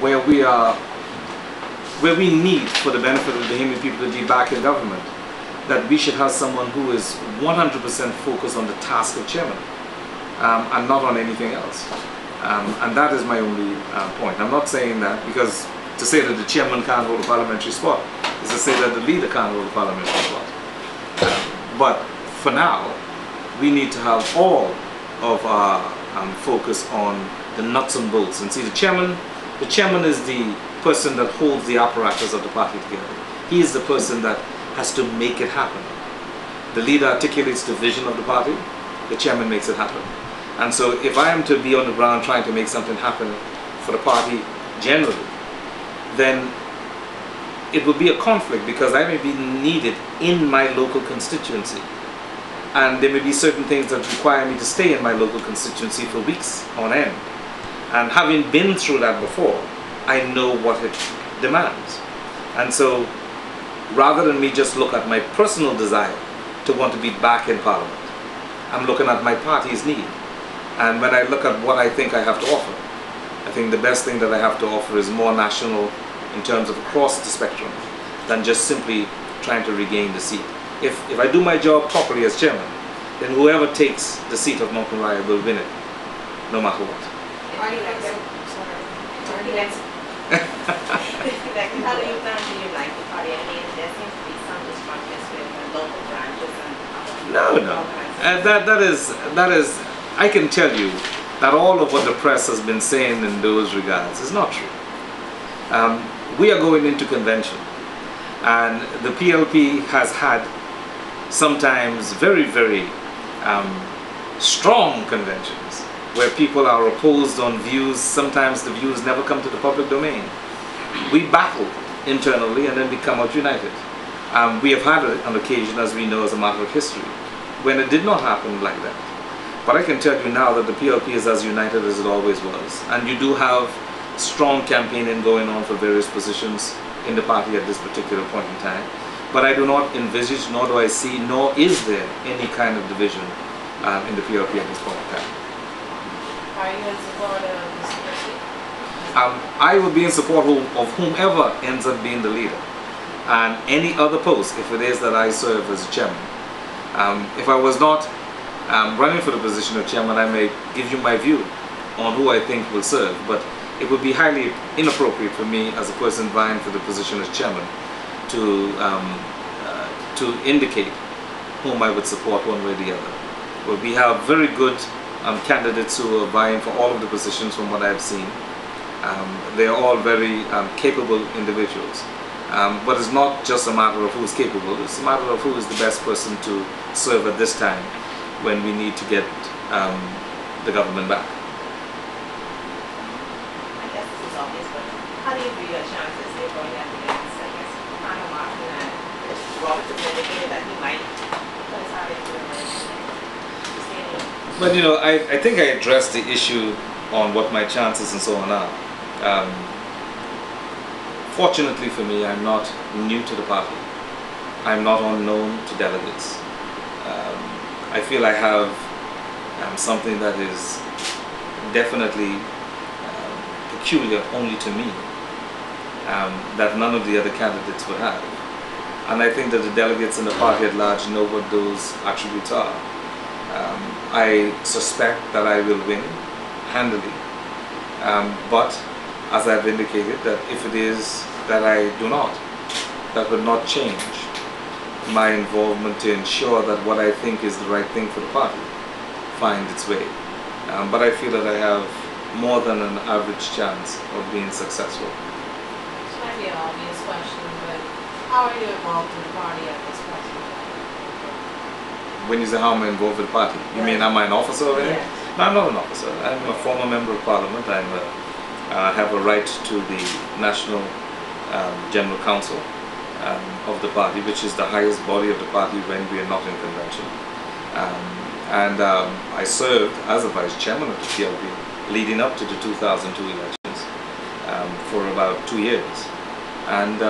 where we need, for the benefit of the Bahamian people to be back in government, that we should have someone who is 100% focused on the task of chairman and not on anything else. And that is my only point. I'm not saying that because to say that the chairman can't hold a parliamentary spot is to say that the leader can't hold a parliamentary spot. But for now, we need to have all of our focus on the nuts and bolts. And see, the chairman is the person that holds the apparatus of the party together. He is the person that has to make it happen. The leader articulates the vision of the party, the chairman makes it happen. And so if I am to be on the ground trying to make something happen for the party generally, then it will be a conflict because I may be needed in my local constituency. And there may be certain things that require me to stay in my local constituency for weeks on end. And having been through that before, I know what it demands. And so rather than me just look at my personal desire to want to be back in Parliament, I'm looking at my party's need. And when I look at what I think I have to offer, I think the best thing that I have to offer is more national in terms of across the spectrum than just simply trying to regain the seat. If I do my job properly as chairman, then whoever takes the seat of Mount Moriah will win it, no matter what. How do you plan to unite the party? I mean, there seems to be some disruptions with the local branches and that is, I can tell you that all of what the press has been saying in those regards is not true. We are going into convention, and the PLP has had sometimes very, very strong conventions where people are opposed on views. Sometimes the views never come to the public domain. We battle internally and then we come out united. We have had an occasion, as we know, as a matter of history, when it did not happen like that. But I can tell you now that the PLP is as united as it always was. And you do have strong campaigning going on for various positions in the party at this particular point in time. But I do not envisage, nor do I see, nor is there any kind of division in the PLP at this point in time. Are you in support of Mr. Christie? I will be in support of whomever ends up being the leader. And any other post, if it is that I serve as chairman. If I was not running for the position of chairman, I may give you my view on who I think will serve, but it would be highly inappropriate for me as a person vying for the position as chairman to indicate whom I would support one way or the other. But we have very good candidates who are vying for all of the positions from what I've seen. They are all very capable individuals. But it's not just a matter of who's capable, it's a matter of who is the best person to serve at this time when we need to get the government back. I guess this is obvious, but how do you view your chances of going up against, I guess, Conor Martin and Robert has indicated that he might put his heart into the race? But you know, I think I addressed the issue on what my chances and so on are. Fortunately for me, I'm not new to the party. I'm not unknown to delegates. I feel I have something that is definitely peculiar only to me, that none of the other candidates would have. And I think that the delegates in the party at large know what those attributes are. I suspect that I will win handily, but as I've indicated, that if it is that I do not, that would not change my involvement to ensure that what I think is the right thing for the party finds its way. But I feel that I have more than an average chance of being successful. This might be an obvious question, but how are you involved in the party at this point? When you say how am I involved with the party, you mean am I an officer of it? Yes. No, I'm not an officer. I'm a former member of parliament. I have a right to the National General Council of the party, which is the highest body of the party when we are not in convention. I served as a vice chairman of the PLP leading up to the 2002 elections for about 2 years. And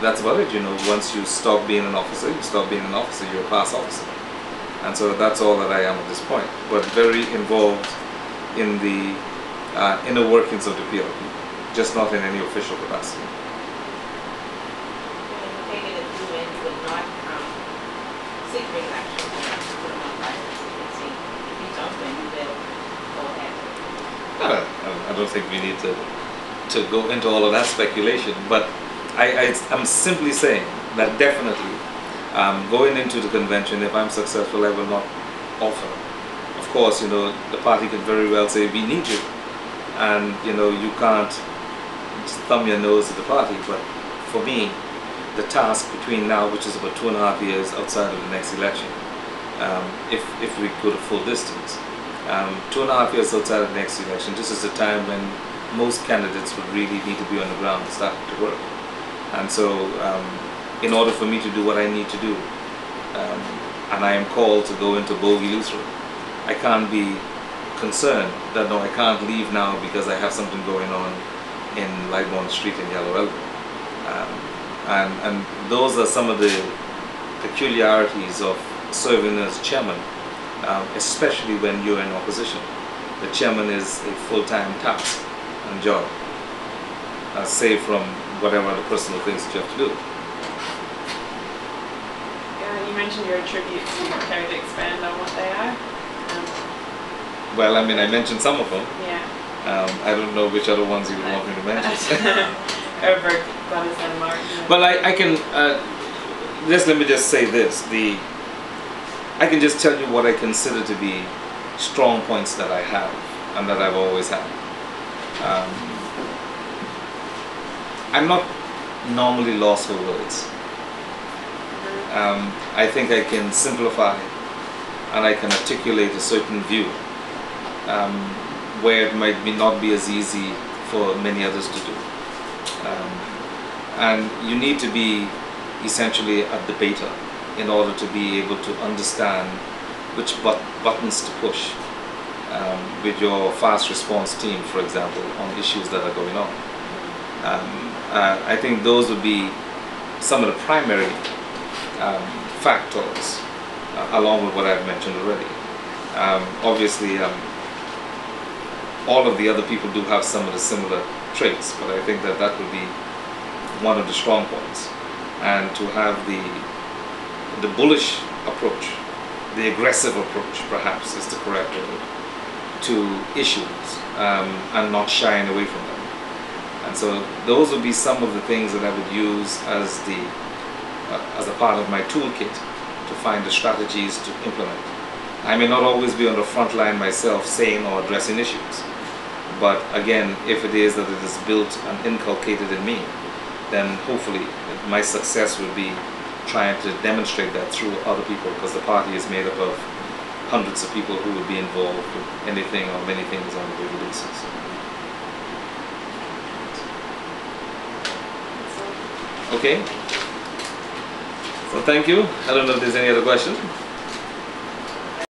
that's about it. You know, once you stop being an officer, you're a past officer. And so that's all that I am at this point, but very involved in the inner workings of the PLP. just not in any official capacity. Take it as you and you would not seek re-election or put him on presidency. If you don't win, you will go ahead. I don't think we need to go into all of that speculation, but I'm simply saying that definitely going into the convention, if I'm successful, I will not offer. Of course, you know, the party could very well say we need you, and you know, you can't just thumb your nose at the party. But for me, the task between now, which is about 2.5 years outside of the next election, if we go to full distance, 2.5 years outside of the next election, this is the time when most candidates would really need to be on the ground and start to work. And so in order for me to do what I need to do, and I am called to go into Bogey Lutheran, I can't be concerned that no, I can't leave now because I have something going on in Lightbourne Street in Yellow Elbow. And those are some of the peculiarities of serving as chairman, especially when you're in opposition. The chairman is a full-time task and job, save from whatever other personal things that you have to do. You mentioned your tributes. Do you care to expand on what they are? Well, I mean, I mentioned some of them. Yeah. I don't know which other ones you would want me to mention. Over Gladys and Mark. Well, I can, let me just say this. I can just tell you what I consider to be strong points that I have and that I've always had. I'm not normally lost for words. I think I can simplify and I can articulate a certain view where it might not be as easy for many others to do. And you need to be essentially a debater in order to be able to understand which buttons to push with your fast response team, for example, on issues that are going on. I think those would be some of the primary factors, along with what I've mentioned already. Obviously, all of the other people do have some of the similar traits, but I think that that would be one of the strong points. And to have the bullish approach, the aggressive approach, perhaps is the correct word, to issues, and not shying away from them. And so those would be some of the things that I would use as a part of my toolkit to find the strategies to implement. I may not always be on the front line myself saying or addressing issues, but again, if it is that it is built and inculcated in me, then hopefully my success would be trying to demonstrate that through other people, because the party is made up of hundreds of people who would be involved with anything or many things on a daily basis. Okay? So thank you. I don't know if there's any other questions.